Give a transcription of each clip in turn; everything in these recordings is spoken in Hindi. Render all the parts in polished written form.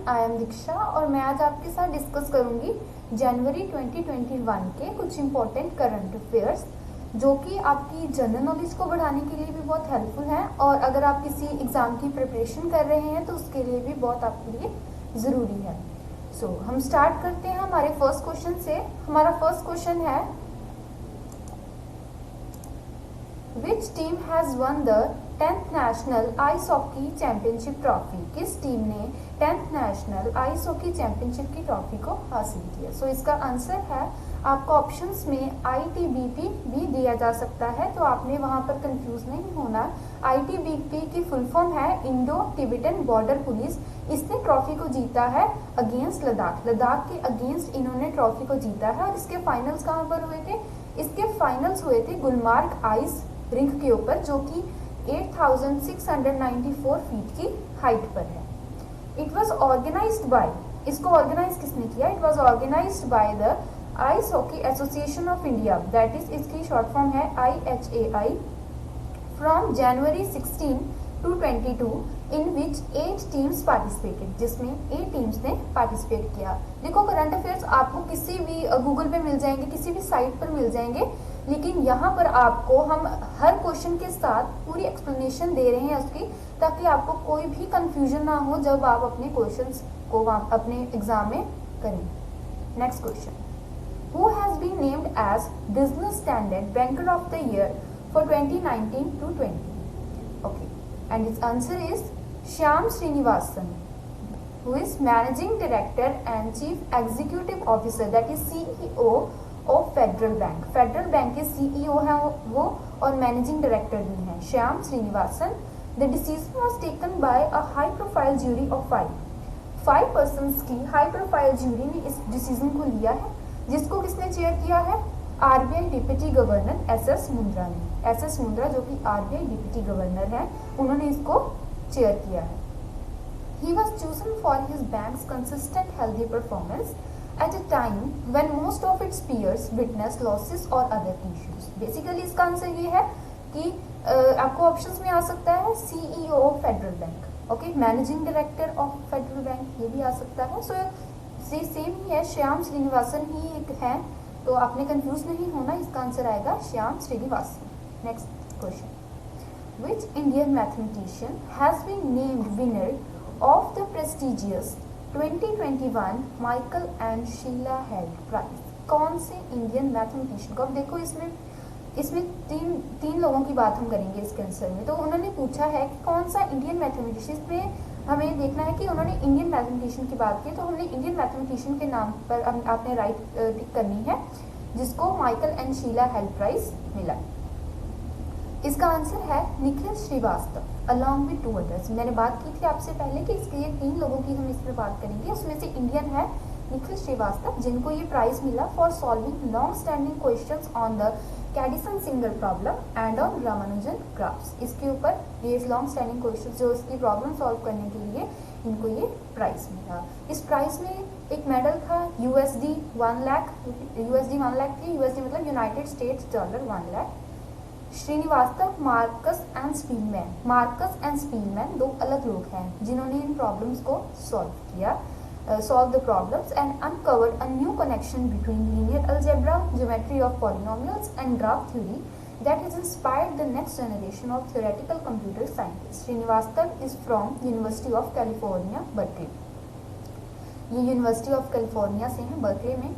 आई एम दीक्षा और मैं आज आपके साथ डिस्कस करूंगी जनवरी 2021 के कुछ इम्पोर्टेंट करंट अफेयर्स जो कि आपकी जनरल नॉलेज को बढ़ाने के लिए भी बहुत हेल्पफुल हैं और अगर आप किसी एग्ज़ाम की प्रिपरेशन कर रहे हैं तो उसके लिए भी बहुत आपके लिए ज़रूरी है। सो हम स्टार्ट करते हैं हमारे फर्स्ट क्वेश्चन से। हमारा फर्स्ट क्वेश्चन है, Which team has won the 10th National Ice Hockey Championship Trophy? किस टीम ने 10th National Ice Hockey Championship की ट्रॉफी को हासिल किया? सो इसका आंसर है, आपको ऑप्शंस में ITBP भी दिया जा सकता है, तो आपने वहां पर कंफ्यूज नहीं होना। ITBP की फुल फॉर्म है इंडो टिबेटन बॉर्डर पुलिस। इसने ट्रॉफी को जीता है अगेंस्ट लद्दाख। लद्दाख के अगेंस्ट इन्होंने ट्रॉफी को जीता है और इसके फाइनल्स कहाँ पर हुए थे? इसके फाइनल्स हुए थे गुलमार्ग आइस रिंक के ऊपर, जो कि 8694 फीट की हाइट पर है। इट वॉज ऑर्गेनाइज्ड बाय, इसको ऑर्गेनाइज किसने किया? It was organised by the ice hockey association of India, that is इसकी शॉर्ट फॉर्म है IHAI, from January 16 to 22 in which 8 teams participated, जिसमें 8 टीम्स ने पार्टिसिपेट किया। देखो करंट अफेयर्स आपको किसी भी गूगल पे मिल जाएंगे, किसी भी साइट पर मिल जाएंगे, लेकिन यहाँ पर आपको हम हर क्वेश्चन के साथ पूरी एक्सप्लेनेशन दे रहे हैं उसकी, ताकि आपको कोई भी कंफ्यूजन ना हो जब आप अपने क्वेश्चंस को अपने एग्जाम में करें। Next question, who has been named as business standard banker of the year for 2019 to 20? Okay, and its answer is Shyam Srinivasan, who is managing director and chief executive officer, that is CEO of federal bank. Federal bank के CEO हैं वो और मैनेजिंग डायरेक्टर भी हैं Shyam Srinivasan. The decision was taken by a high profile jury of 5 persons की हाई प्रोफाइल ज्यूरी ने इस डिसीजन को लिया है, जिसको किसने चेयर किया है? RBI deputy governor SS Mundra ने। SS मुंद्रा जो कि RBI डिप्टी गवर्नर है, उन्होंने इसको चेयर किया है। He was chosen for his bank's consistent healthy performance at a time when most of its peers witnessed losses or other issues. Basically इसका आंसर ये है कि आपको ऑप्शंस में आ सकता है CEO of federal bank, okay, managing director of federal bank, ये भी आ सकता है। सो सेम ही है, श्याम श्रीनिवासन ही एक है, तो आपने कंफ्यूज नहीं होना, इसका आंसर आएगा Shyam Srinivasan. Next question, Which Indian mathematician has been named winner of the prestigious 2021 Michael and Sheila Held Prize? कौन से इंडियन मैथमेटिशियन को? अब देखो इसमें तीन लोगों की बात हम करेंगे इसके आंसर में। तो उन्होंने पूछा है कि कौन सा इंडियन मैथमेटिशियन, में हमें देखना है कि उन्होंने इंडियन मैथमेटिशियन की बात की, तो हमने इंडियन मैथमेटिशियन के नाम पर आपने राइट टिक करनी है, जिसको Michael and Sheila Held Prize मिला। इसका आंसर है Nikhil Srivastava along with 2 others. मैंने बात की थी आपसे पहले कि इसके 3 लोगों की हम इस पर बात करेंगे, उसमें से इंडियन है निखिल श्रीवास्तव, जिनको ये प्राइज मिला for solving long standing questions on the Kadison Singer problem and on Ramanujan graphs. इसके ऊपर ये लॉन्ग स्टैंडिंग क्वेश्चंस जो इसकी प्रॉब्लम सॉल्व करने के लिए इनको ये प्राइज मिला। इस प्राइज में एक मेडल था USD 1 लाख, USD 1 लाख थी, USD मतलब United States dollar 1 lakh. Srivastava, Marcus and Spielman. Marcus and Spielman 2 अलग लोग हैं जिन्होंने इन प्रॉब्लम्स को सॉल्व किया, solve the problems and uncovered a new connection between linear algebra, geometry of polynomials and graph theory that is inspired the next generation of theoretical computer scientist. Srivastava is from University of California Berkeley, ये यूनिवर्सिटी ऑफ कैलिफोर्निया से हैं बर्कले में।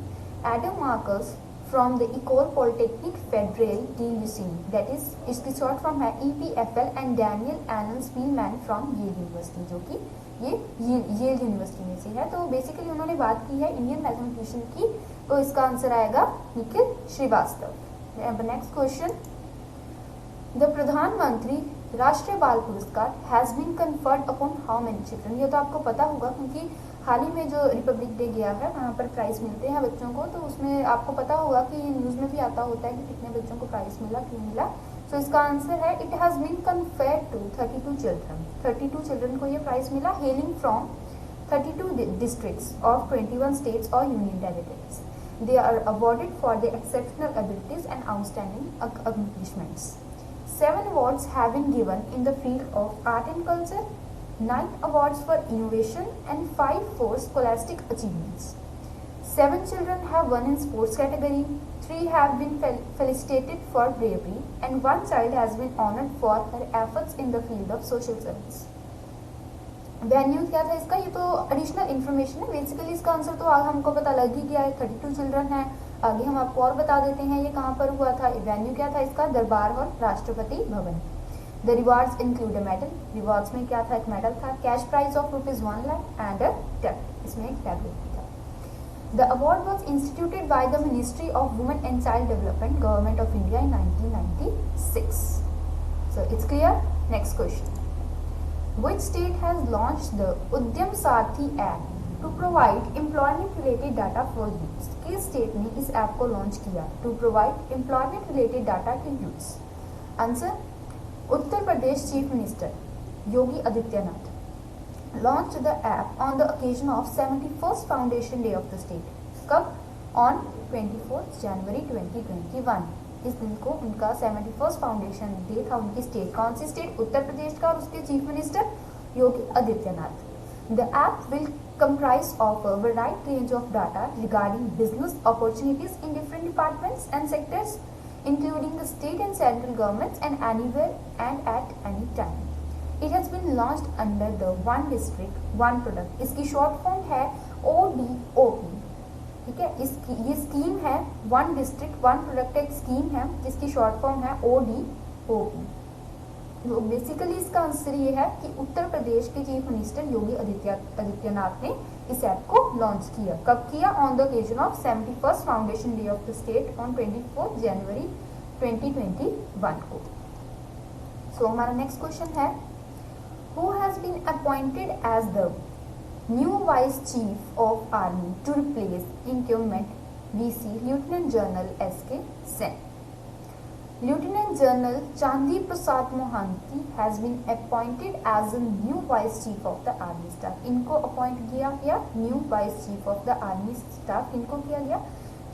Adam Marcus from the Ecole Polytechnique Federale de Lausanne, that is इसकी शॉर्ट फॉर्म है EPFL, and Daniel Alan Spielman from Yale University, जो कि ये येल यूनिवर्सिटी में से है। तो बेसिकली उन्होंने बात की है इंडियन मैथमेटिशियन की, तो इसका आंसर आएगा Nikhil Srivastava. Next question, the Pradhan Mantri Rashtriya Bal Puraskar has been conferred upon how many children? ये तो आपको पता होगा क्योंकि हाल ही में जो रिपब्लिक डे गया है वहाँ पर प्राइज मिलते हैं बच्चों को, तो उसमें आपको पता होगा कि न्यूज़ में भी आता होता है कि कितने बच्चों को प्राइज मिला, क्यों मिला। सो इसका आंसर है it has been conferred to 32 children. 32 children को ये प्राइज मिला, hailing from 32 districts of 21 states और union territories. They are awarded for their exceptional abilities and outstanding accomplishments. 7 awards have been given in the field of art and culture, 9 awards for innovation and 5 for scholastic achievements. 7 children have won in sports category, 3 have been felicitated for bravery, and 1 child has been honored for her efforts in the field of social service. Venue क्या था इसका, ये तो एडिशनल इन्फॉर्मेशन है, बेसिकली इसका आंसर तो आगे हमको पता लग ही गया है, 32 चिल्ड्रन हैं। आगे हम आपको और बता देते हैं ये कहाँ पर हुआ था। वेन्यू क्या था इसका, दरबार और Rashtrapati Bhavan. The rewards include a medal, rewards में क्या था, एक मेडल था, cash prize of ₹1 lakh and a tab, इसमें एक टैबलेट था। The award was instituted by the ministry of women and child development, government of India in 1996। So it's clear. Next question, which state has launched the Udyam Sathi app to provide employment related data for youths? किस स्टेट ने इस ऐप को लॉन्च किया to provide employment related data to youths? Answer, Uttar Pradesh chief minister Yogi Adityanath launched the app on the occasion of 71st foundation day of the state. कब? on 24th January 2021। इस दिन को उनका 71st फाउंडेशन डे था। उनकी स्टेट, कौन सी स्टेट? उत्तर प्रदेश का, और उसके chief minister Yogi Adityanath. The app will comprise of a wide range of data regarding business opportunities in different departments and sectors, including the state and central governments, and anywhere and at any time. It has been launched under the One District One Product. इसकी शॉर्ट फॉर्म है ODOP। ठीक है, इसकी ये स्कीम है वन डिस्ट्रिक्ट वन प्रोडक्ट, एक स्कीम है जिसकी शॉर्ट फॉर्म है ODOP। तो बेसिकली इसका आंसर ये है कि उत्तर प्रदेश के चीफ मिनिस्टर योगी आदित्यनाथ ने इस ऐप को लॉन्च किया। कब किया? On the occasion of 71st foundation day of the state on 24 January 2021 को। सो हमारा नेक्स्ट क्वेश्चन है, who has been appointed as the new vice chief of army to replace incumbent VC Lieutenant General SK Sen. Lieutenant General Chandi Prasad Mohanty has been appointed as a new Vice Chief of the Army Staff. इनको अपॉइंट किया गया new vice chief of the army staff, इनको किया गया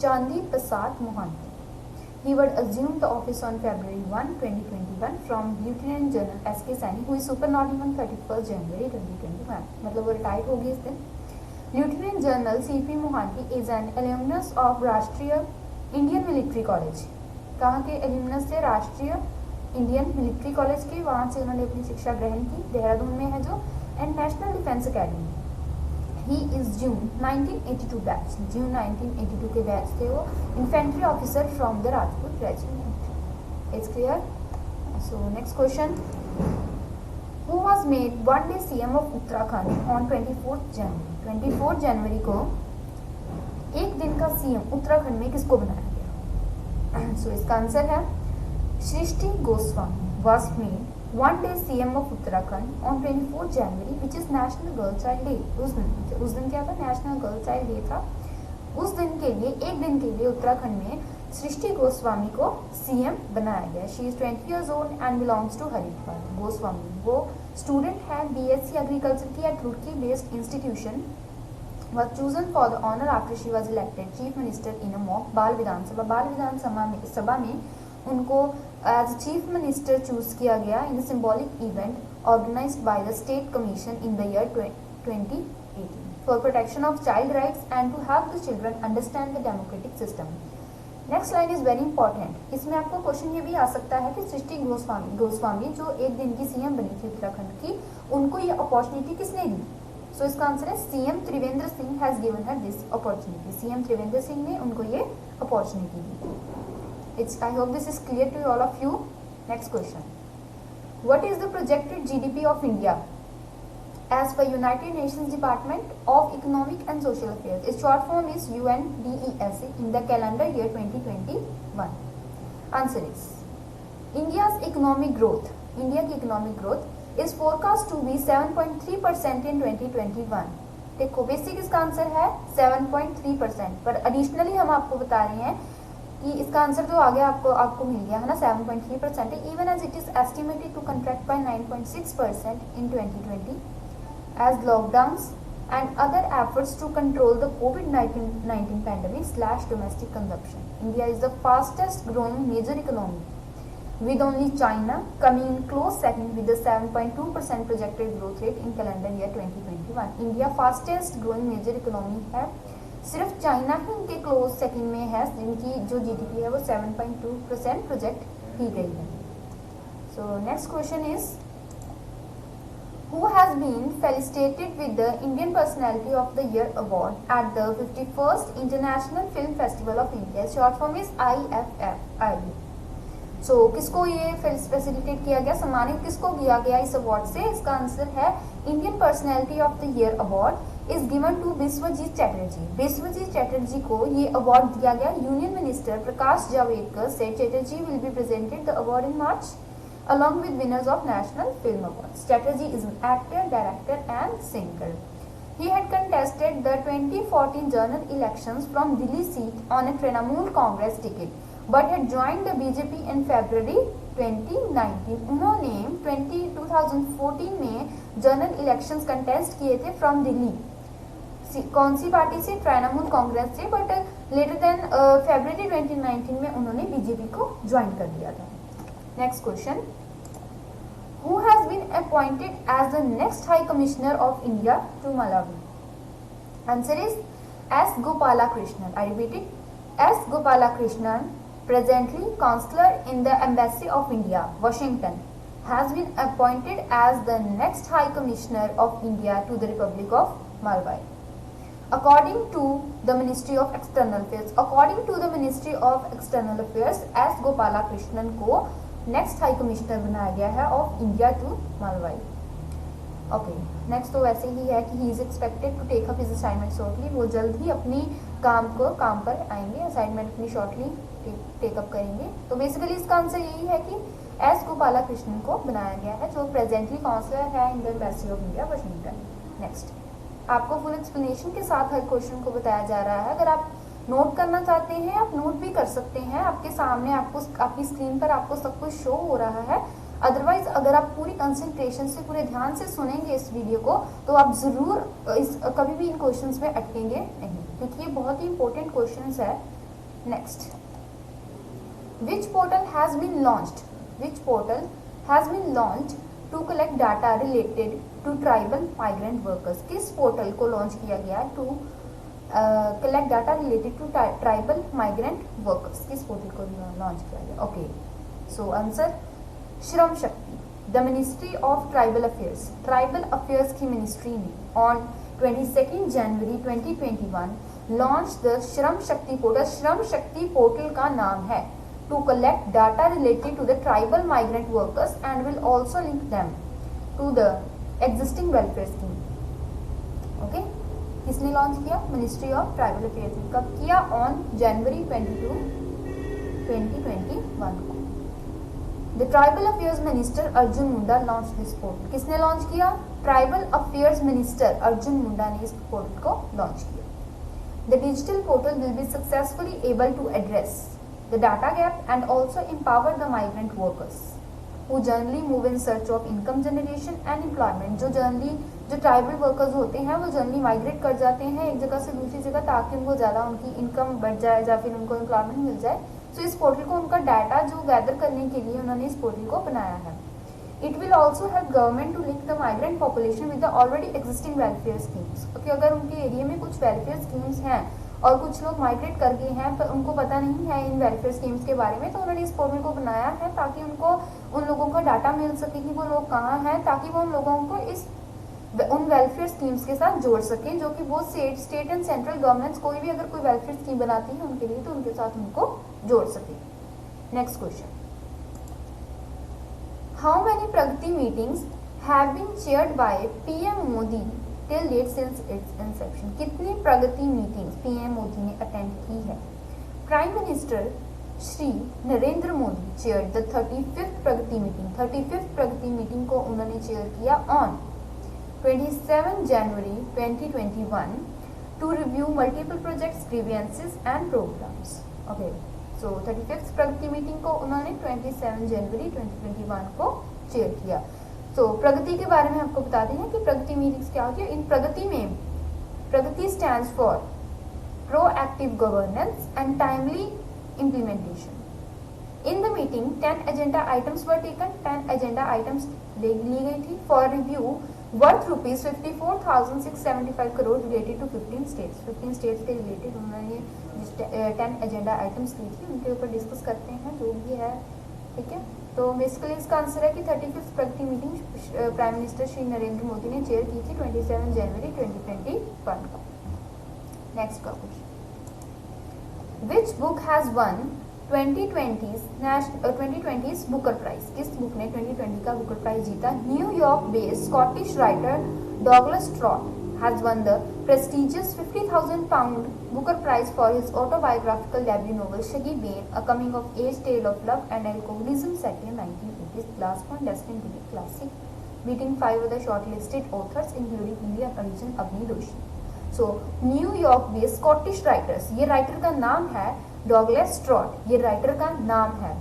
चांदी प्रसाद Mohanty. He would assume the office on February 1, 2021 from Lieutenant General SK Saini, who is superannuating on 31st January 2021. मतलब वो रिटायर होगी इस दिन। Lieutenant General CP Mohanty is an alumnus of राष्ट्रीय इंडियन मिलिट्री कॉलेज। कहाँ के एल्यूमनस थे? राष्ट्रीय इंडियन मिलिट्री कॉलेज के, वहाँ से उन्होंने अपनी शिक्षा ग्रहण की, देहरादून में है जो, and National Defence Academy. He is June 1982 batch, June 1982 के बैच थे वो, infantry officer from the Rajput Regiment. It's clear. So next question, who was made one day CM of Uttarakhand on 24 January? 24 जनवरी को एक दिन का CM उत्तराखंड में किसको बनाया गया? सो इसका आंसर है Srishti Goswami was made one day CM of Uttarakhand on 24 January which is National girl child Day. उस दिन क्या था? नेशनल गर्ल चाइल्ड डे था। उस दिन के लिए, एक दिन के लिए उत्तराखंड में सृष्टि गोस्वामी को CM बनाया गया। She is 20 years old and belongs to Haridwar. Goswami वो स्टूडेंट है BSc एग्रीकल्चर की at Roorkee based institution, was chosen for the honor after she was elected chief minister in a mock बाल विधानसभा। बाल विधानसभा में उनको एज चीफ मिनिस्टर चूज किया गया in symbolic event organised by the state commission in the year 2018 for protection of child rights and to help the children understand the democratic system. Next line is very important. इसमें आपको क्वेश्चन ये भी आ सकता है कि सृष्टि गोस्वामी जो एक दिन की CM बनी थी उत्तराखंड की, उनको ये अपॉर्चुनिटी किसने दी? सो इसका आंसर है CM Trivendra Singh has given her this opportunity. CM Trivendra Singh ने उनको ये opportunity the. I hope this is clear to all of you. Next question. What is the projected GDP of India as per United Nations Department of Economic and Social Affairs? Its short form is UNDESA in the calendar year 2021. Answer is India's economic growth. India की economic growth is forecast to be 7.3% in 2021. देखो बेसिक इसका आंसर है 7.3%, पर एडिशनली हम आपको बता रहे हैं कि इसका आंसर तो आगे आपको मिल गया है ना, 7.3% है। Even as it is estimated to contract by 9.6% in 2020 as lockdowns and other efforts to control the COVID-19 pandemic / domestic consumption. India is the fastest growing major economy with only China coming in close second with a 7.2% projected growth rate in calendar year 2021. India fastest growing major economy है, सिर्फ चाइना ही इनके क्लोज सेकंड में है, जिनकी जो जीडीपी है वो 7.2% प्रोजेक्ट की गई है. सो next question is who has been felicitated with the Indian Personality of the Year award at the 51st International Film Festival of India. Short form is IFFI. So किसको ये फैसिलिटेट किया गया, सम्मानित किसको किया गया इस अवार्ड से? इसका आंसर है Indian personality of the year award is given to Biswajit Chatterjee. Biswajit Chatterjee को ये अवार्ड दिया गया. यूनियन मिनिस्टर प्रकाश जावड़ेकर से Chatterjee will be presented the award in March along with winners of National Film Awards. Chatterjee is an actor, director and singer. He had contested the 2014 general elections from Delhi seat on a Trinamool Congress ticket, but had joined the BJP in February 2019. उन्होंने 2014 में जनरल इलेक्शंस कंटेस्ट किए थे फ्रॉम दिल्ली. कौन सी पार्टी से? ट्रायनामूल कांग्रेस से. बट लेटर देन February 2019 में उन्होंने बीजेपी को ज्वाइन कर दिया था. Next question. Who has been appointed as the next High Commissioner of India to Malawi? Answer is S. Gopalakrishnan. I repeat it. S. Gopalakrishnan, presently Consular in the Embassy of India, Washington, has been appointed as the next High Commissioner of India to the Republic of Malawi. According to the Ministry of External Affairs, S. Gopalakrishnan को नेक्स्ट हाई कमिश्नर बनाया गया है of India to Malawi. Okay, next तो वैसे ही है कि he is expected to take up his assignment shortly. वो जल्द ही अपनी काम पर आएंगे, असाइनमेंट अपनी शॉर्टली टेकअप करेंगे. तो बेसिकली इसका आंसर यही है कि एस गोपाला कृष्णन को बनाया गया है, जो प्रेजेंटली काउंसलर है in the embassy of India, Washington. Next, आपको फुल एक्सप्लेनेशन के साथ हर क्वेश्चन को बताया जा रहा है. अगर आप नोट करना चाहते हैं आप नोट भी कर सकते हैं. आपके सामने आपको आपकी स्क्रीन पर आपको सब कुछ शो हो रहा है. अदरवाइज अगर आप पूरी कंसंट्रेशन से पूरे ध्यान से सुनेंगे इस वीडियो को तो आप जरूर कभी भी इन क्वेश्चंस में अटकेंगे नहीं, क्योंकि ये बहुत ही इंपॉर्टेंट क्वेश्चंस है. Next, which portal has been launched to collect data related to tribal migrant workers. किस पोर्टल को लॉन्च किया गया to collect data related to tribal migrant workers? किस पोर्टल को लॉन्च किया गया? Okay, so answer Shram Shakti. The ministry of tribal affairs की मिनिस्ट्री ने on 22 January 2021 launch the Shram Shakti portal. Shram Shakti portal का नाम है to collect data related to the tribal migrant workers and will also link them to the existing welfare scheme. Okay, किसने लॉन्च किया? मिनिस्ट्री ऑफ ट्राइबल अफेयर्स ने. कब किया? ऑन जनवरी 22, 2021 को. The tribal affairs minister Arjun Munda launch this portal. किसने लॉन्च किया? Tribal affairs minister Arjun Munda ने इस पोर्टल को लॉन्च किया. The digital portal will be successfully able to address the data gap and also empower the migrant workers who generally move in search of income generation and employment. जो ट्राइबल वर्कर्स होते हैं वो जनरली माइग्रेट कर जाते हैं एक जगह से दूसरी जगह ताकि उनको ज़्यादा उनकी इनकम बढ़ जाए या फिर उनको एम्प्लॉयमेंट मिल जाए. सो इस पोर्टल को उनका डाटा जो गैदर करने के लिए उन्होंने इस पोर्टल को बनाया है. It will also help government to link the migrant population with the already existing welfare schemes. क्योंकि अगर उनके एरिया में कुछ वेलफेयर स्कीम्स हैं और कुछ लोग माइग्रेट कर गए हैं पर उनको पता नहीं है इन वेलफेयर स्कीम्स के बारे में, तो उन्होंने इस पोर्टल को बनाया है ताकि उनको उन लोगों का डाटा मिल सके कि वो लोग कहाँ हैं, ताकि वो उन लोगों को उन वेलफेयर स्कीम्स के साथ जोड़ सकें, जो कि वो स्टेट एंड सेंट्रल गवर्नमेंट्स कोई भी अगर कोई वेलफेयर स्कीम बनाती है उनके लिए तो उनके साथ उनको जोड़ सके. Next question, how many Pragati meetings have been chaired by PM Modi till date since its inception? कितनी प्रगति मीटिंग्स पीएम मोदी ने अटेंड की है? Prime minister Shri Narendra Modi chair the 35th Pragati meeting. 35th Pragati meeting को उन्होंने चेयर किया on 27 January 2021 to review multiple projects, grievances and programmes. Okay, so 35th Pragati meeting को उन्होंने 27 जनवरी 2021 को चेयर किया. तो प्रगति के बारे में आपको बताते हैं कि प्रगति मीटिंग्स क्या होती है. इन प्रगति में Pragati stands for proactive governance and timely implementation. In the meeting 10 agenda items were taken, 10 agenda items ली गई थी for review worth rupees 54,675 crore related to 15 states. 15 states के रिलेटेड उन्होंने 10 एजेंडा आइटम्स ली थी, उनके ऊपर डिस्कस करते हैं जो भी है, ठीक है। तो बेसिकली इसका आंसर है कि 35th Pragati meeting prime minister Shri Narendra Modi ने चेयर की थी 27 जनवरी 2021 को। नेक्स्ट का question, which book has won 2020 Booker prize, किस बुक ने 2020 का बुकर प्राइज जीता? New York based Scottish writer Douglas Stuart has won the prestigious 50,000 pound Booker Prize for his autobiographical debut novel Shaggy Bane, a coming-of-age tale of love and alcoholism set in 1980s. Last one destined to be classic, beating 5 other shortlisted authors including Indian origin Avni Doshi. So New York based Scottish writers, ये राइटर का नाम है डॉगलस ट्रॉट, ये राइटर का नाम है।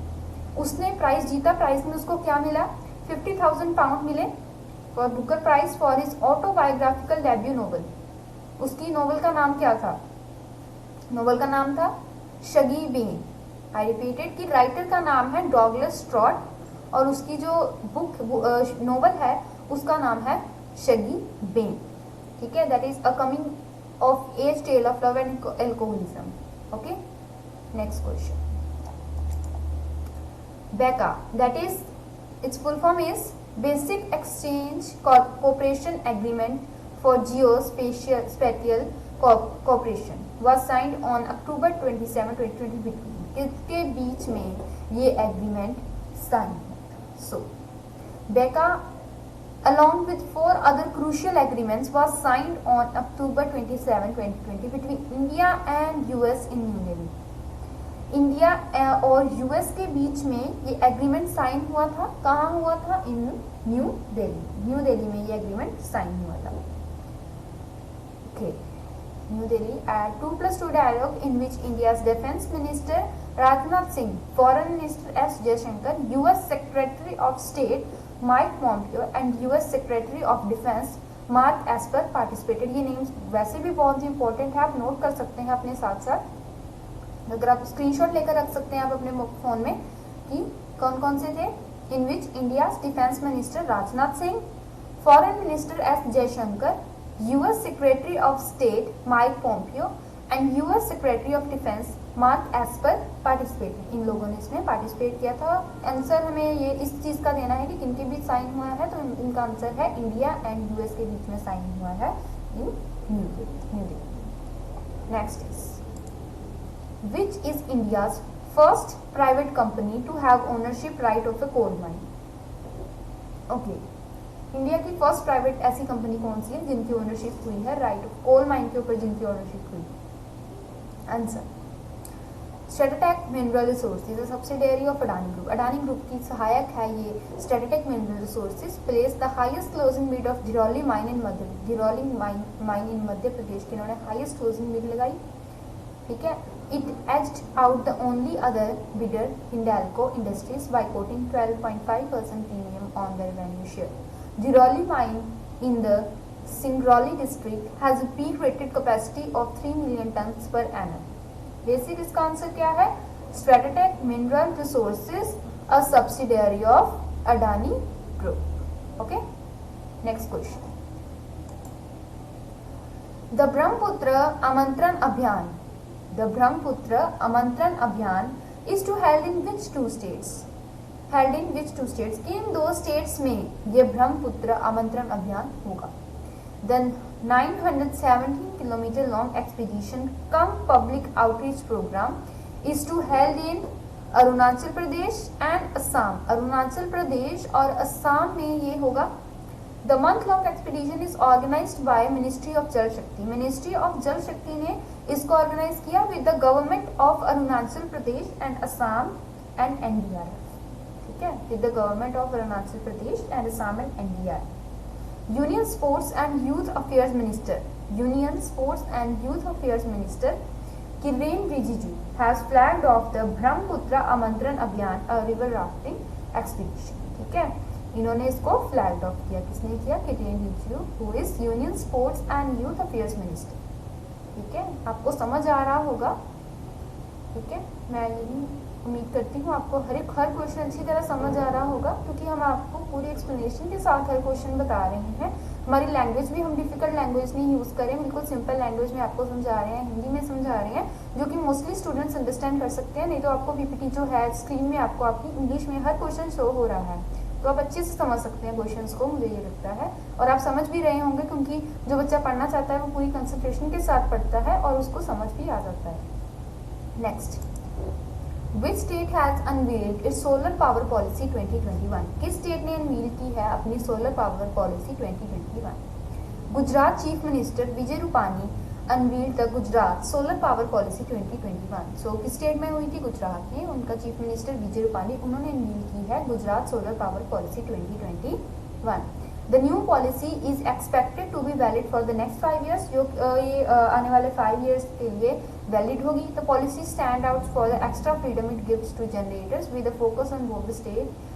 उसने प्राइज जीता, प्राइज में उसको क्या मिला? 50,000 पाउंड मिले for Booker prize for his autobiographical debut novel. उसकी नोवेल का नाम क्या था? नोवेल का नाम था शगी बेन। आई रिपीटेड कि राइटर का नाम है डॉगलस ट्रॉट और उसकी जो बुक नोवेल है उसका नाम है शगी बेन, ठीक है। That is a coming of age tale of love and alcoholism. Okay, next question, BECA, that is its full form is Basic Exchange Cooperation Agreement for Geospatial Cooperation was signed on October 27, 2020 किसके बीच में ये एग्रीमेंट साइन है? सो बेका along with 4 other crucial agreements was signed on October 27, 2020 between India and US in New Delhi. India और यूएस के बीच में ये एग्रीमेंट साइन हुआ था। कहाँ हुआ था? In new Delhi. New Delhi में ये एग्रीमेंट साइन हुआ था। Okay, New Delhi at 2+2 dialogue in which India's defence minister Rajnath Singh, foreign minister S Jaishankar, US secretary of state Mike Pompeo and US secretary of defence Mark Esper participated. ये नेम्स वैसे भी बहुत इंपॉर्टेंट है, आप नोट कर सकते हैं अपने साथ साथ, अगर आप स्क्रीनशॉट लेकर रख सकते हैं आप अपने फोन में कि कौन कौन से थे। In which India defence minister Rajnath Singh, foreign minister S Jaishankar, US secretary of state Mike Pompeo and US secretary of defence Mark Esper participated. इन लोगों ने इसमें पार्टिसिपेट किया था। आंसर हमें ये इस चीज का देना है कि किनके बीच साइन हुआ है, तो इनका आंसर है इंडिया एंड यूएस के बीच में साइन हुआ है in new Delhi. Next is which is India's first private company to have ownership right of a coal mine? Okay, India की फर्स्ट प्राइवेट ऐसी कंपनी कौन सी है जिनकी ओनरशिप हुई है राइट ऑफ कोल माइन के ऊपर, जिनकी ओनरशिप हुई? Answer, Stratatech Mineral Resources, subsidiary of Adani group. Adani group की सहायक है ये Stratatech Mineral Resources. Place the highest closing bid of Dhirauli mine in Madhya Pradesh की इन्होंने हाईएस्ट क्लोजिंग बिड लगाई, ठीक है। It edged out the only other bidder, Hindalco Industries, by quoting 12.5% premium on their revenue share. Dhirauli mine in the Singrauli district has a peak rated capacity of 3 million tons per annum. Basic इसका आंसर क्या है? Strategic Mineral Resources, a subsidiary of Adani Group. Okay. Next question. The Brahmaputra Amantran Abhiyan. The Brahmaputra Amantran Abhiyan is to held in which 2 states? Held in which 2 states? किन 2 states में ये ब्रह्मपुत्र आमंत्रण अभियान होगा? The 917 kilometer long expedition cum public outreach program is to held in Arunachal Pradesh and Assam. Arunachal Pradesh और असम में ये होगा। The month-long expedition is organized by Ministry of Jal Shakti. Ministry of Jal Shakti ने इसको ऑर्गेनाइज किया with the government of Arunachal Pradesh and Assam and NDRF, ठीक है, with the government of Arunachal Pradesh and Assam and NDRF. Union Sports and Youth Affairs Minister, Union Sports and Youth Affairs Minister Kiren Rijiju has flagged off the Brahmaputra Amantran Abhiyan, a river rafting expedition, ठीक है। इन्होंने इसको फ्लैग ऑफ किया। किसने किया? Kiren Rijiju, who is union sports and youth affairs minister, ठीक है। आपको समझ आ रहा होगा, ठीक है। मैं यही उम्मीद करती हूँ आपको हर क्वेश्चन अच्छी तरह समझ आ रहा होगा, क्योंकि हम आपको पूरी एक्सप्लेनेशन के साथ हर क्वेश्चन बता रहे हैं। हमारी लैंग्वेज भी हम डिफिकल्ट लैंग्वेज नहीं यूज़ करें, बिल्कुल सिंपल लैंग्वेज में आपको समझा रहे हैं, हिंदी में समझा रहे हैं, जो कि मोस्टली स्टूडेंट्स अंडरस्टैंड कर सकते हैं। नहीं तो आपको पीपीटी जो है स्क्रीन में आपको आपकी इंग्लिश में हर क्वेश्चन शो हो रहा है, तो आप अच्छे से समझ सकते हैं क्वेश्चंस को, मुझे ये लगता है। और आप समझ भी रहे होंगे, क्योंकि जो बच्चा पढ़ना चाहता है वो पूरी कंसंट्रेशन के साथ पढ़ता है और उसको समझ भी आ जाता है। Next, which state has unveiled it's solar power policy 2021? किस स्टेट ने अनवील की है अपनी solar power policy 2021? Gujarat chief minister Vijay Rupani unveiled the Gujarat solar power policy 2021। सो किस स्टेट में हुई थी? गुजरात में। उनका चीफ मिनिस्टर विजय रूपानी, उन्होंने अनवील की है Gujarat solar power policy 2021। The new policy is expected to be valid for the next 5 years, जो ये आने वाले 5 years के लिए वैलिड होगी। The policy stand out for the extra freedom it gives to generators with a focus on both the state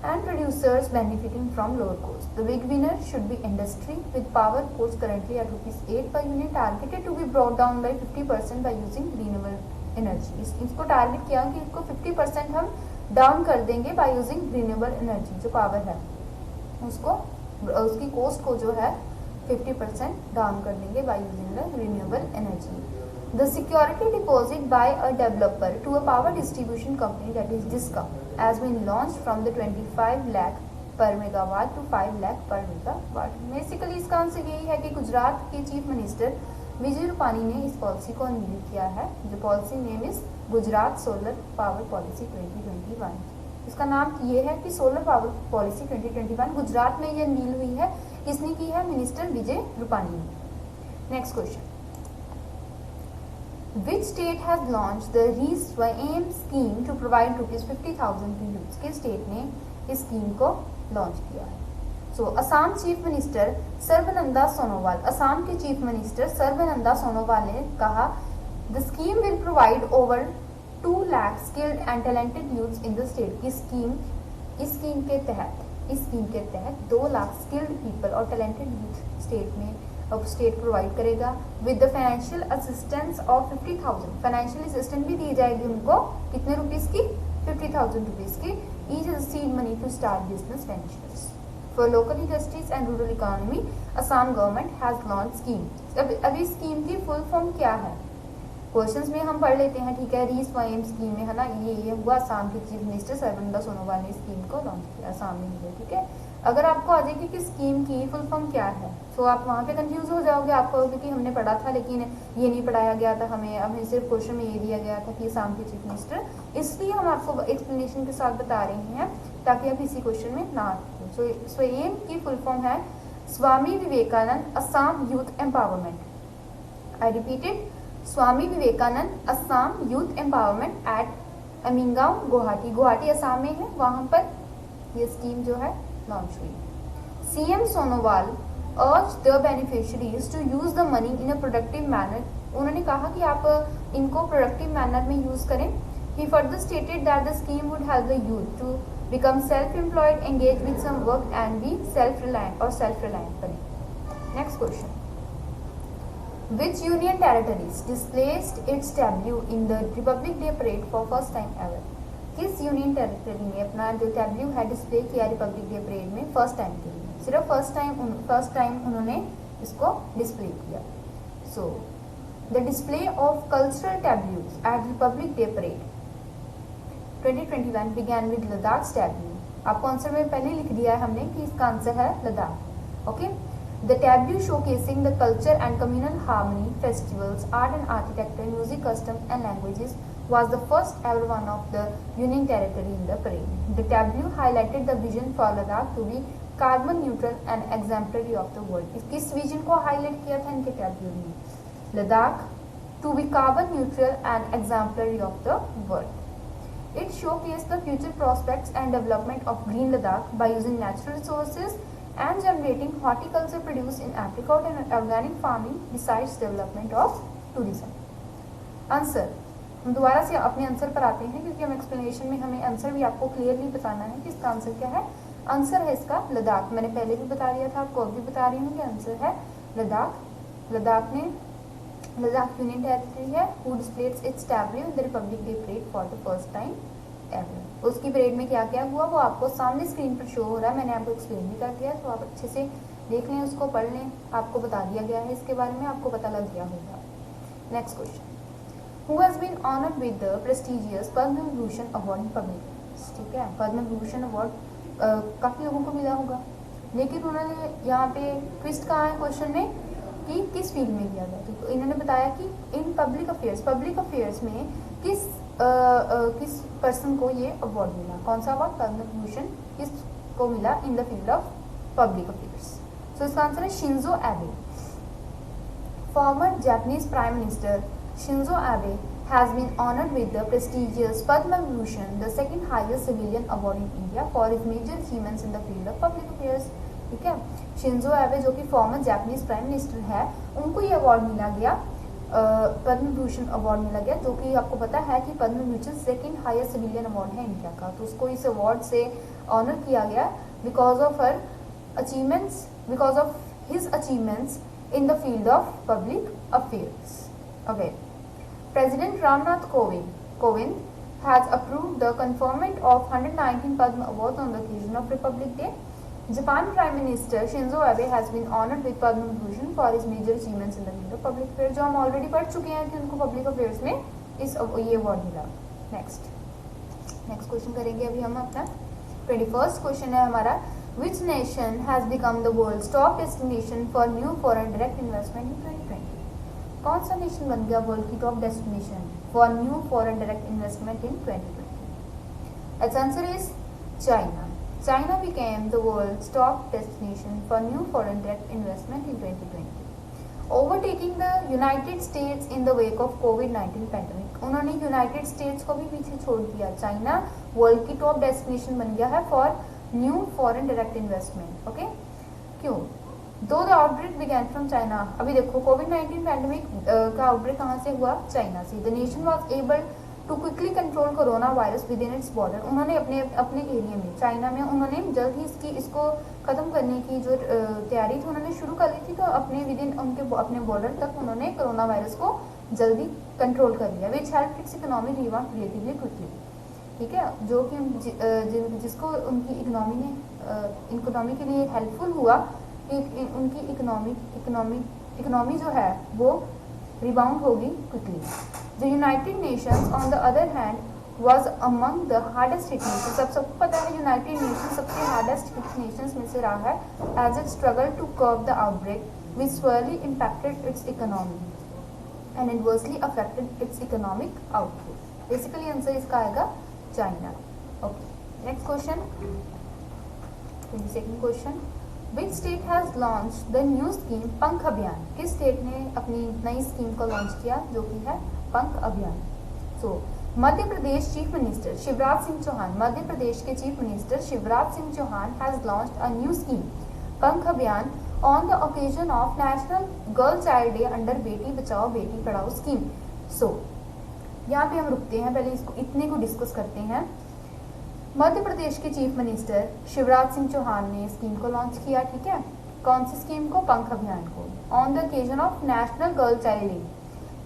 and producers benefiting from lower cost. The big winner should be industry, with power costs currently at ₹8 per unit, targeted to be brought down by 50% by using renewable energy. इसको टारगेट किया कि इसको 50% हम डाउन कर देंगे बाय यूजिंग रिन्यूएबल एनर्जी। जो पावर है उसको, उसकी कॉस्ट को जो है 50% डाउन कर देंगे by using the renewable energy. The security deposit by a developer to a power distribution company, that is DISCOM, has been launched from the 25 lakh per megawatt to 5 lakh per megawatt. Basically इसका आंसर यही है कि गुजरात के चीफ मिनिस्टर विजय रूपानी ने इस पॉलिसी को अनवील किया है। जो policy name is Gujarat solar power policy 2021। इसका नाम ये है कि सोलर पावर पॉलिसी 2021 गुजरात में ये अनवील हुई है। किसने की है? मिनिस्टर विजय रूपानी ने। Next question, Which state has launched the ReSWAYAM scheme to provide ₹50,000 to youths? किस स्टेट ने इस स्कीम को लॉन्च किया है? सो असम चीफ मिनिस्टर सर्बानंद सोनोवाल, असम के चीफ मिनिस्टर सर्बानंद सोनोवाल ने कहा the scheme will provide over 2 lakh skilled and talented youths in the state. इस स्कीम के तहत 2 लाख स्किल्ड पीपल और टैलेंटेड यूथ स्टेट प्रोवाइड करेगा with the financial assistance of 50,000। Financial assistance भी दी जाएगी उनको, कितने रुपीस की? 50,000 रुपीज की। Each is seed money to start business ventures for local industries and rural economy. Assam government has launch scheme. अभी स्कीम की फुल फॉर्म क्या है? क्वेश्चंस में हम पढ़ लेते हैं, ठीक है। ReSWAYAM स्कीम में है ना, ये हुआ असम के चीफ मिनिस्टर सर्बानंद सोनोवाल ने स्कीम को लॉन्च किया, असम में हुआ, ठीक है। अगर आपको आ जाएगी कि स्कीम की फुल फॉर्म क्या है, तो आप वहाँ पे कंफ्यूज हो जाओगे। आप कहोगे कि हमने पढ़ा था लेकिन ये नहीं पढ़ाया गया था हमें सिर्फ क्वेश्चन में ये दिया गया था कि असम के चीफ मिनिस्टर, इसलिए हम आपको एक्सप्लेनेशन के साथ बता रहे हैं ताकि आप इसी क्वेश्चन में ना आए। सो स्वयं की फुल फॉर्म है Swami Vivekananda Assam Youth Empowerment. I repeated, Swami Vivekananda Assam Youth Empowerment at Amingaon Guwahati. Guwahati Assam में है, वहां पर ये स्कीम जो है लॉन्च हुई। CM Sonowal urge the beneficiaries to use the money in a productive manner. उन्होंने कहा कि आप इनको प्रोडक्टिव मैनर में यूज करें। He further stated that the scheme would help the youth to become self employed, engage with some work and be self reliant बने। Next question, Which union territories displayed its debut in the Republic Day parade for first time ever? किस यूनियन टेरिटरी ने अपना जो डेब्यू है डिस्प्ले किया रिपब्लिक डे परेड में फर्स्ट टाइम के लिए? सिर्फ फर्स्ट टाइम उन्होंने इसको डिस्प्ले किया। So the display of cultural debuts at Republic Day parade 2021 began with Ladakh's debut. आपको आंसर में पहले लिख दिया है हमने कि इसका आंसर है Ladakh. Okay, The debut showcasing the culture and communal harmony, festivals, art and architecture, music, customs and languages was the first ever one of the Union Territory in the parade. The debut highlighted the vision for Ladakh to be carbon neutral and exemplary of the world. किस विजन को हाईलाइट किया था इनके debut में? Ladakh to be carbon neutral and exemplary of the world. It showcased the future prospects and development of green Ladakh by using natural resources and generating horticulture produce in apricot and organic farming besides development of tourism. Answer, हम दोबारा से अपने आंसर पर आते हैं क्योंकि हम एक्सप्लेनेशन में हमें आंसर भी आपको क्लियरली बताना है कि इसका आंसर क्या है। आंसर है इसका लद्दाख। मैंने पहले भी बता दिया था, आपको अब भी बता रही हूँ कि आंसर है लद्दाख। लद्दाख ने लद्दाख यूनियन टेरिटरी है, who displayed it's tableau in the Republic Day parade for the first time ever. उसकी परेड में क्या क्या हुआ वो आपको सामने स्क्रीन पर शो हो रहा है, मैंने आपको एक्सप्लेन भी कर दिया, तो आप अच्छे से देख लें, उसको पढ़ लें, आपको बता दिया गया है इसके बारे में, आपको पता लग गया होगा। Next question, who has been honoured with the prestigious Padma Vibhushan award in public. ठीक है, पद्म विभूषण अवार्ड काफी लोगों को मिला होगा, लेकिन उन्होंने यहाँ पे ट्विस्ट कहा है क्वेश्चन में कि किस फील्ड में किया गया, तो इन्होंने बताया कि इन पब्लिक अफेयर्स में किस पर्सन को ये अवार्ड मिला, कौन सा अवार्ड, पद्म विभूषण किसको मिला in the field of public affairs. So इसका आंसर है Shinzo Abe. Former Japanese prime minister Shinzo Abe has been honored with the prestigious Padma Bhushan, the second highest civilian award in India, for his major achievements in the field of public affairs। ठीक है, शिंजो एबे जो कि फॉर्मर जापानीज प्राइम मिनिस्टर है, उनको ये अवार्ड मिला गया, पद्म भूषण अवार्ड मिला गया, जो कि आपको पता है कि Padma Bhushan second highest civilian award है इंडिया का, तो उसको इस अवार्ड से ऑनर किया गया because of her achievements, because of his achievements in the field of public affairs. Okay, President Ramnath Kovind has approved the conferment of 119 Padma Awards on the occasion of Republic Day. Japan Prime Minister Shinzo Abe has been honored with Padma Bhushan for his major achievements in the field of public affairs, जो हम ऑलरेडी पढ़ चुके हैं कि उनको पब्लिक अफेयर्स में ये अवार्ड मिला। नेक्स्ट क्वेश्चन करेंगे अभी हम अपना 21st क्वेश्चन है हमारा, Which nation has become the world's top destination for new foreign direct investment in 2020? कौन सा नेशन बन गया वर्ल्ड की top destination for new foreign direct investment in 2020? It's answer is China. China became the world's top destination for new foreign direct investment in 2020, overtaking the United States in the wake of COVID-19 pandemic। उन्होंने यूनाइटेड स्टेट्स को भी पीछे छोड़ दिया, चाइना वर्ल्ड की टॉप डेस्टिनेशन बन गया है for new foreign direct investment. Okay, क्यों? दो the outbreak began from China. अभी देखो कोविड-19 पैंडेमिक का आउटब्रेक कहाँ से हुआ? चाइना से। The nation was able to quickly control corona virus within its border. उन्होंने अपने एरिया में, चाइना में, उन्होंने जल्द ही इसको खत्म करने की जो तैयारी थी उन्होंने शुरू कर ली थी, तो अपने विद इन उनके अपने बॉर्डर तक उन्होंने कोरोना वायरस को जल्दी कंट्रोल कर लिया, which help its economy rebound relatively quickly. ठीक है, जो कि जिसको उनकी इकोनॉमी के लिए हेल्पफुल हुआ, उनकी इकोनॉमी जो है वो रिबाउंड होगी quickly. The united nations on the other hand was among the hardest hit nations. सबको पता है यूनाइटेड नेशन सबसे हार्डेस्ट हिट नेशंस में से रहा है, as it struggle to curb the outbreak which severely impacted its economy and adversely affected its economic output. Basically answer इसका आएगा China. Okay, next question, 22nd question, Which state has launched the new scheme पंख अभियान? किस स्टेट ने अपनी नई स्कीम को लॉन्च किया जो कि है Pankh Abhiyan? So Madhya Pradesh chief minister Shivraj Singh Chouhan, Madhya Pradesh के chief minister Shivraj Singh Chouhan has launched a new scheme Pankh Abhiyan on the occasion of national girl child day under Beti Bachao Beti Padhao scheme. सो यहाँ पे हम रुकते हैं, पहले इसको इतने को डिस्कस करते हैं। मध्य प्रदेश के चीफ मिनिस्टर शिवराज सिंह चौहान ने स्कीम को लॉन्च किया। ठीक है, कौन सी स्कीम को? पंख अभियान को, on the occasion of national girl child day.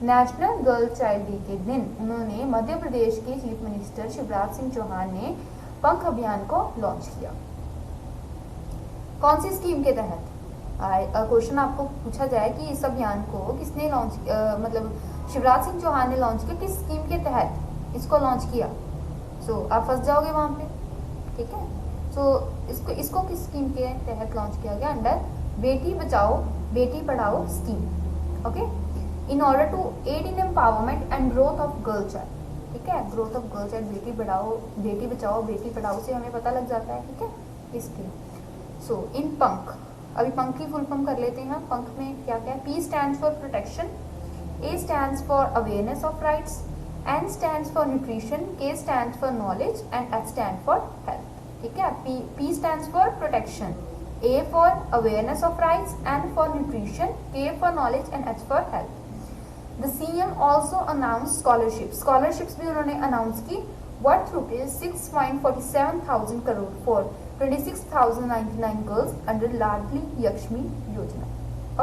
National girl child day के दिन उन्होंने, मध्य प्रदेश के चीफ मिनिस्टर शिवराज सिंह चौहान ने पंख अभियान को लॉन्च किया। कौन सी स्कीम के तहत? क्वेश्चन आपको पूछा जाए कि इस अभियान को किसने लॉन्च, मतलब शिवराज सिंह चौहान ने लॉन्च किया, किस स्कीम के तहत इसको लॉन्च किया? सो आप फंस जाओगे वहां पे। ठीक है, सो इसको किस स्कीम के तहत लॉन्च किया गया? Under Beti Bachao Beti Padhao scheme. Okay, in order to aid in empowerment and growth of girl child. ठीक है, ग्रोथ ऑफ गर्ल चाइल्ड, बेटी बचाओ बेटी पढ़ाओ से हमें पता लग जाता है। ठीक है, इसके सो इन पंख, अभी पंख की फुल फॉर्म कर लेते हैं। पंख में क्या क्या है? P stands for protection, A stands for awareness of rights, N stands for nutrition, K stands for knowledge and H stands for health। ठीक है, P stands for protection, A for awareness of rights, N for nutrition, K for knowledge and H for health। The CM also announced scholarships। scholarships भी उन्होंने अनाउंस की, worth rupees 6.47 thousand crore for 26,099 girls under लाडली लक्ष्मी योजना।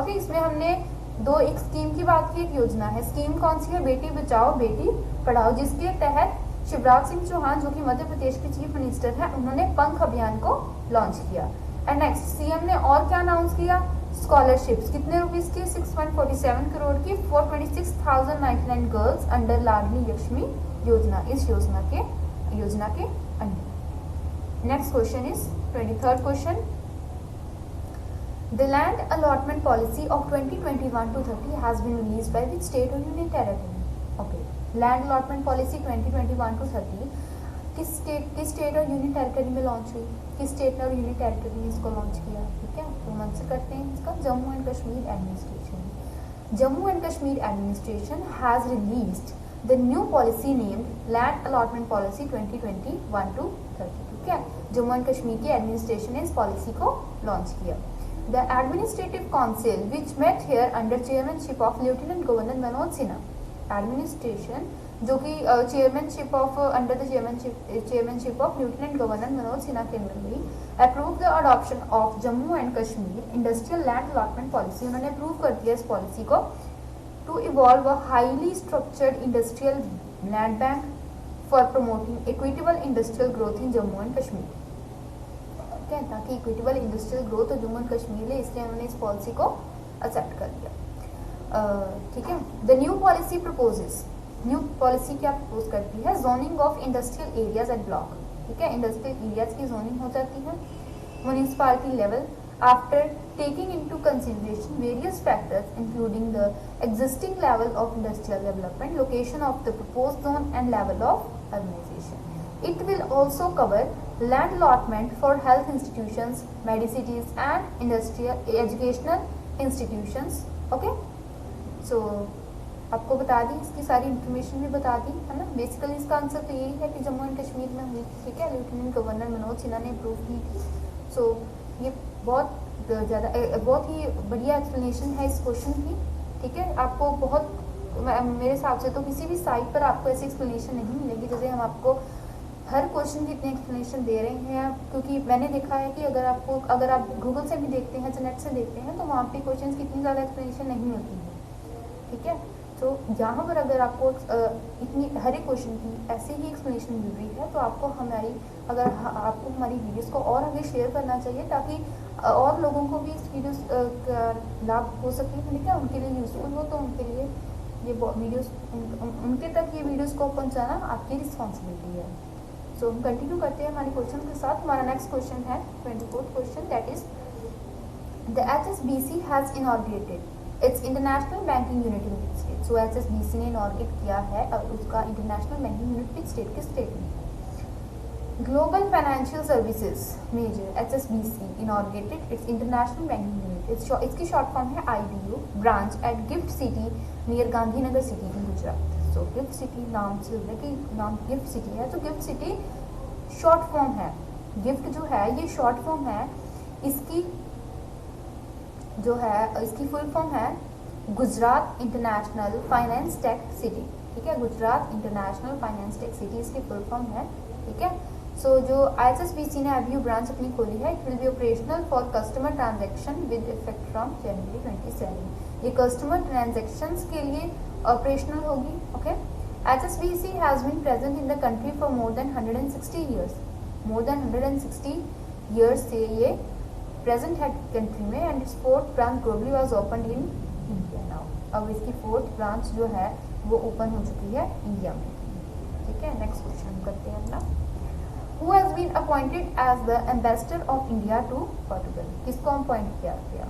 ओके, इसमें हमने दो, एक स्कीम की बात की, एक योजना है। स्कीम कौन सी है? बेटी बचाओ बेटी पढ़ाओ, जिसके तहत शिवराज सिंह चौहान जो कि मध्य प्रदेश के चीफ मिनिस्टर हैं, उन्होंने पंख अभियान को लॉन्च किया। एंड नेक्स्ट, सीएम ने और क्या अनाउंस किया? स्कॉलरशिप्स, कितने रुपीस की? 6.47 करोड़ की फॉर 26,099 गर्ल्स अंडर लाडली लक्ष्मी योजना, इस योजना के under. Next question is 23rd question, The land allotment policy of 2021 to 30 has been released by which state or union territory? Okay, land allotment policy 2021 to 30 किस स्टेट और यूनियन टेरिटरी में लॉन्च हुई? किस स्टेट और यूनियन टेरिटरी ने इसको लॉन्च किया? ठीक है, तो हम आंसर करते हैं इसका, Jammu and Kashmir administration. Jammu and Kashmir administration has released the new policy named land allotment policy 2021 to 30। ठीक है, जम्मू एंड कश्मीर की एडमिनिस्ट्रेशन ने इस पॉलिसी को लॉन्च किया। The Administrative Council, which met here under chairmanship of Lieutenant Governor Manoj Sinha, administration जो कि chairmanship of under the chairmanship of Lieutenant Governor Manoj Sinha के अंदर हुई, approved the adoption of Jammu and Kashmir Industrial Land Allotment Policy। उन्होंने approve कर दिया इस पॉलिसी को to evolve a highly structured industrial land bank for promoting equitable industrial growth in Jammu and Kashmir। ताकि इक्विटेबल इंडस्ट्रियल ग्रोथ और जम्मू एंड कश्मीर ले, इसलिए उन्होंने इस पॉलिसी को एक्सेप्ट कर लिया। ठीक है, the new policy proposes, new policy क्या प्रपोज करती है? Zoning of industrial areas and block. ठीक है, इंडस्ट्रियल एरियाज की जोनिंग हो जाती है municipality level after taking into consideration various factors including the existing level of industrial development, location of the proposed zone and level of urbanisation. It will also cover land allotment for health institutions, medicities and industrial educational institutions। Okay, so आपको बता दी, इसकी सारी इंफॉर्मेशन भी बता दी है ना। बेसिकली इसका आंसर तो यही है कि जम्मू एंड कश्मीर में हुई। ठीक है, लेफ्टिनेंट गवर्नर मनोज सिन्हा ने अप्रूव की थी। सो ये बहुत ही बढ़िया एक्सप्लेनेशन है इस क्वेश्चन की। ठीक है, आपको बहुत, मेरे हिसाब से तो किसी भी साइट पर आपको ऐसी एक्सप्लेनेशन नहीं मिलेगी जैसे हम आपको हर क्वेश्चन की इतनी एक्सप्लेनेशन दे रहे हैं। क्योंकि मैंने देखा है कि अगर आप गूगल से भी देखते हैं, नेट से देखते हैं, तो वहाँ पे क्वेश्चन की इतनी ज़्यादा एक्सप्लेनेशन नहीं होती है। ठीक है, तो यहाँ पर अगर आपको इतनी हर एक क्वेश्चन की ऐसे ही एक्सप्लेनेशन मिल रही है, तो आपको आपको हमारी वीडियोस को और आगे शेयर करना चाहिए, ताकि और लोगों को भी इस वीडियोस का लाभ हो सके। ठीक है, उनके लिए यूजफुल हो, तो उनके लिए ये वीडियोस, उनके तक ये वीडियोस को पहुँचाना आपकी रिस्पॉन्सिबिलिटी है। सो हम कंटिन्यू करते हैं हमारे क्वेश्चन के साथ। हमारा नेक्स्ट क्वेश्चन है 24th question, that is the HSBC has inaugurated its international banking unit in which state. सो HSBC ने इनॉर्गेट किया है और उसका इंटरनेशनल बैंकिंग यूनिट किस स्टेट में है? Global financial services major HSBC inaugurated its international banking unit, इसकी शॉर्ट फॉर्म है IBU, branch at GIFT City near Gandhinagar city in Gujarat. तो गिफ्ट सिटी नाम से कि नाम गिफ्ट सिटी है, तो गिफ्ट सिटी शॉर्ट फॉर्म है। गिफ्ट जो है ये शॉर्ट फॉर्म है, इसकी जो है इसकी फुल फॉर्म है Gujarat international finance tech city. ठीक है, Gujarat international finance tech city इसकी फुल फॉर्म है। ठीक है, सो जो HSBC ने IBU ब्रांच अपनी खोली है, it will be operational for customer transaction with effect from January 27। ये कस्टमर ट्रांजेक्शंस के लिए ऑपरेशनल होगी। Okay, HSBC has been present in the country for more than 160 years. More than 160 years से ये प्रेजेंट है कंट्री में, and it's 4th branch globally was opened in India now. अब इसकी 4th ब्रांच जो है वो ओपन हो चुकी है इंडिया में। ठीक है, नेक्स्ट क्वेश्चन करते हैं अपना। Who has been appointed as the ambassador of India to Portugal? किसको अपॉइंट किया गया?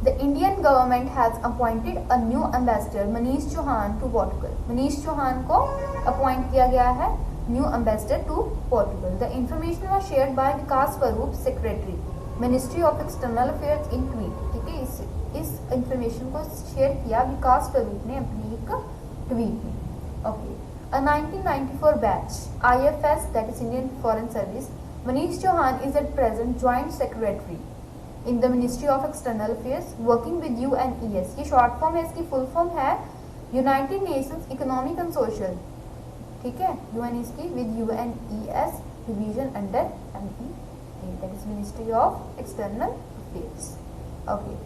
The Indian government has appointed a new ambassador, Manish Chauhan, to Portugal. Manish Chauhan को अपॉइंट किया गया है new ambassador to Portugal. The information was shared by Vikas Swarup, Secretary, Ministry of External Affairs in tweet. ठीक है, इस इंफॉर्मेशन को शेयर किया विकास स्वरूप ने अपनी एक ट्वीट में। Okay, A 1994 batch IFS, that is Indian Foreign Service, Manish Chauhan is at present Joint Secretary in the Ministry of External Affairs, working with UNES। ये शॉर्ट फॉर्म है, इसकी फुल फॉर्म है United Nations economic and social. ठीक है, UNES की with UNES division under MEA, that is Ministry of External Affairs। Okay,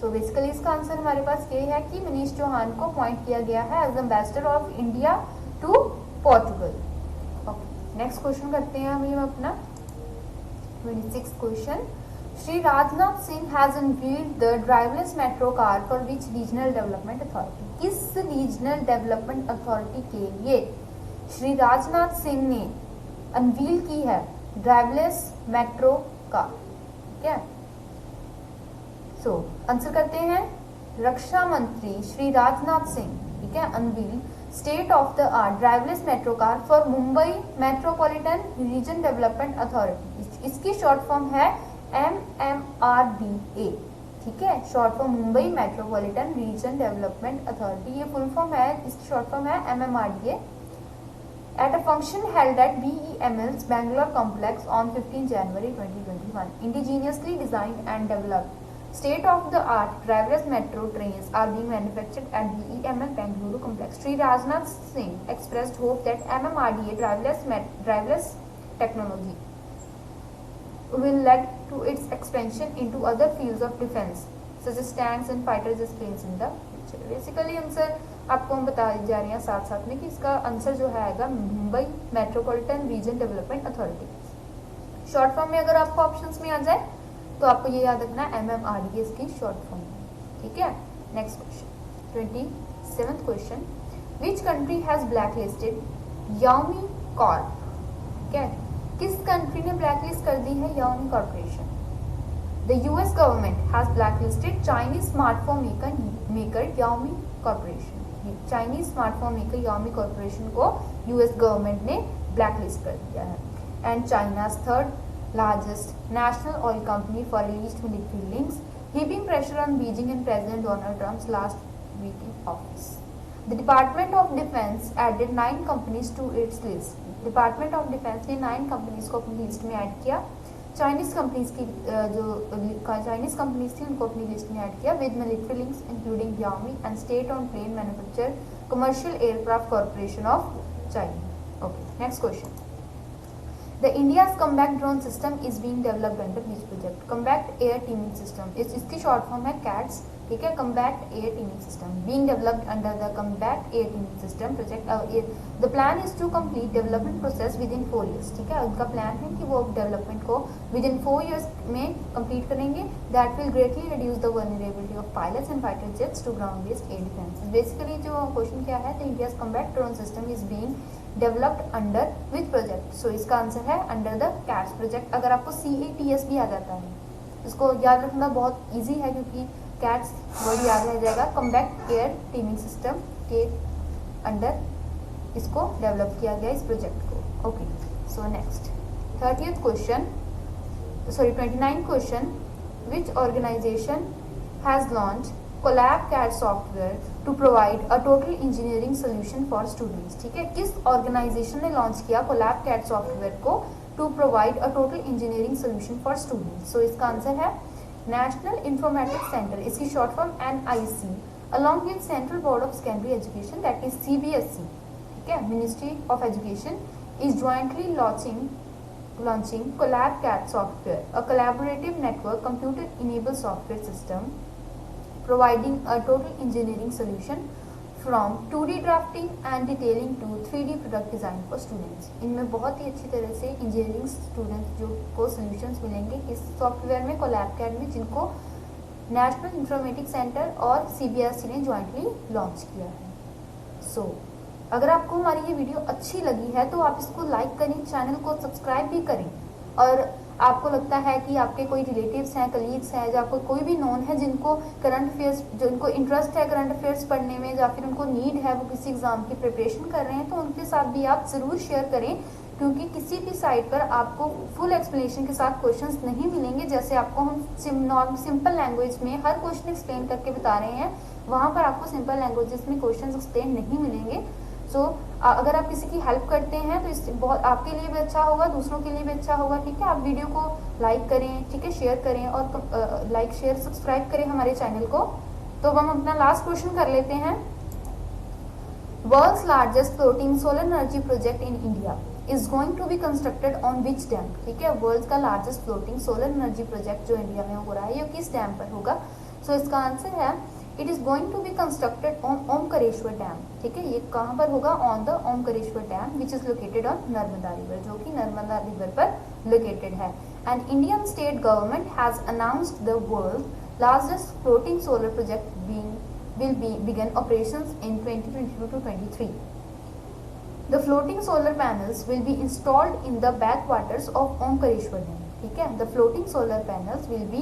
so basically इसका आंसर हमारे पास ये है कि मनीष चौहान को अपॉइंट किया गया है as ambassador of India to Portugal. Okay, next question करते हैं हम अपना 26 question. Shri Rajnath Singh has unveiled the driverless metro car for which regional development authority? किस रीजनल डेवलपमेंट अथॉरिटी के लिए श्री राजनाथ सिंह ने अनवील की है ड्राइवलेस मेट्रो कार? ठीक है, सो आंसर करते हैं रक्षा मंत्री श्री राजनाथ सिंह, ठीक है, unveil state of the art driveless metro car for Mumbai metropolitan region development authority. इसकी शॉर्ट फॉर्म है MMRDA, ठीक है, short form Mumbai metropolitan region development authority. ये फुल फॉर्म है, इसकी शॉर्ट फॉर्म है MMRDA। At a function held at BEML's Bangalore complex on 15 January 2021, indigenously designed and developed state-of-the-art driverless metro trains are being manufactured at BEML Bangalore complex. Shri Rajnath Singh expressed hope that MMRDA driverless technology will lead to its expansion into other fields of defense, such as tanks and fighter jet planes in the future. Basically answer आपको हम बता जा रहे हैं साथ साथ में कि इसका आंसर जो है आएगा Mumbai metropolitan region development authority. Short form में अगर आपको ऑप्शंस में आ जाए तो आपको ये याद रखना है MMRDA इसकी शॉर्ट फॉर्म है, ठीक है। Next question 27th question, which country has black listed याओमी कॉर्प? ठीक है, किस कंट्री ने ब्लैक लिस्ट कर दी है याओमी corporation? The US government has blacklisted Chinese smartphone maker Xiaomi Corporation. Chinese smartphone maker Xiaomi corporation को यूएस गवर्नमेंट ने ब्लैकलिस्ट कर दिया है। And China's third largest national oil company for released military links heaping pressure on Beijing and President Donald Trump's last week in office. The Department of Defense added 9 companies to its list. Department of Defense ने 9 companies को अपनी लिस्ट में ऐड किया। चाइनीज कंपनीज की जो चाइनीज कंपनीज थी उनको अपनी लिस्ट में ऐड किया with military links including Xiaomi and state owned plane manufacture commercial aircraft corporation of China. Okay, next question, the India's combat drone system is being developed under which project? Combat air teaming system, इसकी शॉर्ट फॉर्म है कैट्स, ठीक है, combat air teaming system being developed under the combat air teaming system project. The plan is to complete development process within 4 years, ठीक है, उनका प्लान है कि वो डेवलपमेंट को विद इन 4 years में कंप्लीट करेंगे। That will greatly reduce the vulnerability of pilots and fighter jets to ground based air defence. Basically जो क्वेश्चन क्या है, the India's combat drone system is being developed under which project? So इसका आंसर है अंडर द कैट्स प्रोजेक्ट। अगर आपको CATS भी आ जाता है, इसको याद रखना बहुत ईजी है क्योंकि कैट्स वर्ड याद रह जाएगा। कम्बैट एयर टीमिंग सिस्टम के अंडर इसको डेवलप किया गया इस प्रोजेक्ट को। Okay, so next 30th question, sorry 29th question, which organisation has launch CollabCAD software to provide a total engineering solution for students? ठीक है, किस ऑर्गेनाइजेशन ने लॉन्च किया कोलैब कैट सॉफ्टवेयर को to provide a total engineering solution for students? So इसका आंसर है नेशनल इंफॉर्मेटिक्स सेंटर, इसकी short form NIC, along with central board of secondary education that is CBSE, ठीक है, ministry of education is jointly launching Collab CAT software, a collaborative network computer-enabled software system providing a total engineering solution from 2D drafting and detailing to 3D product design for students. इनमें बहुत ही अच्छी तरह से इंजीनियरिंग स्टूडेंट्स जो को सॉल्यूशंस मिलेंगे इस सॉफ्टवेयर में कोलैब कैट में, जिनको नेशनल इंफॉर्मेटिक्स सेंटर और CBSE ने ज्वाइंटली लॉन्च किया है। सो अगर आपको हमारी ये वीडियो अच्छी लगी है तो आप इसको लाइक करें, चैनल को सब्सक्राइब भी करें, और आपको लगता है कि आपके कोई रिलेटिव्स हैं, कलीग्स हैं, या आपको कोई भी नोन है जिनको करंट अफेयर्स, जो इनको इंटरेस्ट है करंट अफेयर्स पढ़ने में, या फिर उनको नीड है, वो किसी एग्जाम की प्रिपरेशन कर रहे हैं, तो उनके साथ भी आप ज़रूर शेयर करें, क्योंकि किसी भी साइट पर आपको फुल एक्सप्लेनेशन के साथ क्वेश्चंस नहीं मिलेंगे। जैसे आपको हम सिंपल लैंग्वेज में हर क्वेश्चन एक्सप्लेन करके बता रहे हैं, वहाँ पर आपको सिंपल लैंग्वेजेस में क्वेश्चन एक्सप्लेन नहीं मिलेंगे। सो अगर आप किसी की हेल्प करते हैं तो इससे बहुत आपके लिए भी अच्छा होगा, दूसरों के लिए भी अच्छा होगा, ठीक है। आप वीडियो को लाइक करें, ठीक है, शेयर करें, और लाइक शेयर सब्सक्राइब करें हमारे चैनल को। तो हम अपना लास्ट क्वेश्चन कर लेते हैं। World's largest floating solar energy project in India is going to be constructed on which dam? ठीक है, वर्ल्ड का largest floating solar energy project जो इंडिया में हो रहा है ये किस डैम पर होगा? सो इसका आंसर है it is going to be constructed on Omkareshwar dam. ठीक है, ये कहाँ पर होगा? On the Omkareshwar dam which is located on Narmada river, जो कि नर्मदा रिवर पर लोकेटेड है। And Indian state government has announced the world largest floating solar project will begin operations in 2022 to 23. The floating solar panels will be installed in the backwaters of Omkareshwar Dam. ठीक है, the floating solar panels will be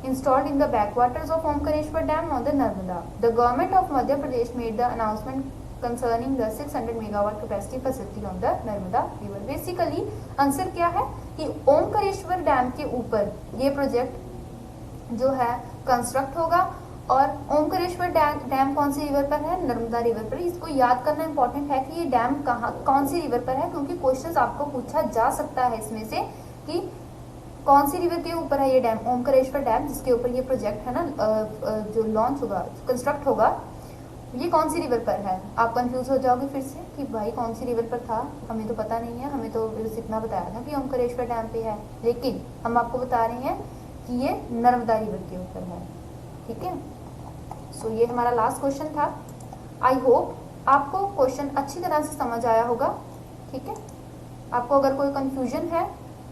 installed in the backwaters of Omkareshwar Dam on the Narmada. The government of Madhya Pradesh made the announcement concerning the 600 megawatt capacity facility on the Narmada river. Basically answer क्या है कि ओमकारेश्वर डैम के ऊपर ये प्रोजेक्ट जो है कंस्ट्रक्ट होगा, और ओमकारेश्वर डैम कौन सी रिवर पर है? नर्मदा रिवर पर। इसको याद करना इंपॉर्टेंट है कि ये डैम कहाँ कौन सी रिवर पर है, क्योंकि क्वेश्चंस आपको पूछा जा सकता है इसमें से कि कौन सी रिवर के ऊपर है ये डैम। ओमकारेश्वर डैम जिसके ऊपर ये प्रोजेक्ट है ना जो लॉन्च होगा, कंस्ट्रक्ट होगा, ये कौन सी रिवर पर है। आप कंफ्यूज हो जाओगे फिर से कि भाई कौन सी रिवर पर था, हमें तो पता नहीं है, हमें तो बस इतना बताया था कि ओमकारेश्वर डैम पे है, लेकिन हम आपको बता रहे हैं कि ये नर्मदा रिवर के ऊपर है। ठीक है, सो ये हमारा लास्ट क्वेश्चन था। आई होप आपको क्वेश्चन अच्छी तरह से समझ आया होगा। ठीक है, आपको अगर कोई कंफ्यूजन है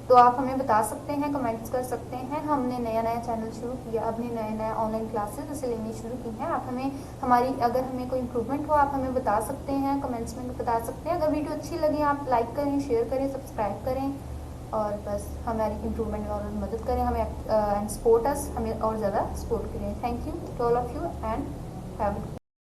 तो आप हमें बता सकते हैं, कमेंट्स कर सकते हैं। हमने नया चैनल शुरू किया, अपने नए ऑनलाइन क्लासेस जैसे लेनी शुरू की हैं। आप हमें अगर हमें कोई इम्प्रूवमेंट हो आप हमें बता सकते हैं, कमेंट्स में बता सकते हैं। अगर वीडियो अच्छी लगे आप लाइक करें, शेयर करें, सब्सक्राइब करें, और बस हमारी इम्प्रूवमेंट और मदद करें हमें, एंड सपोर्ट अस, हमें और ज़्यादा सपोर्ट करें। Thank you to all of you and have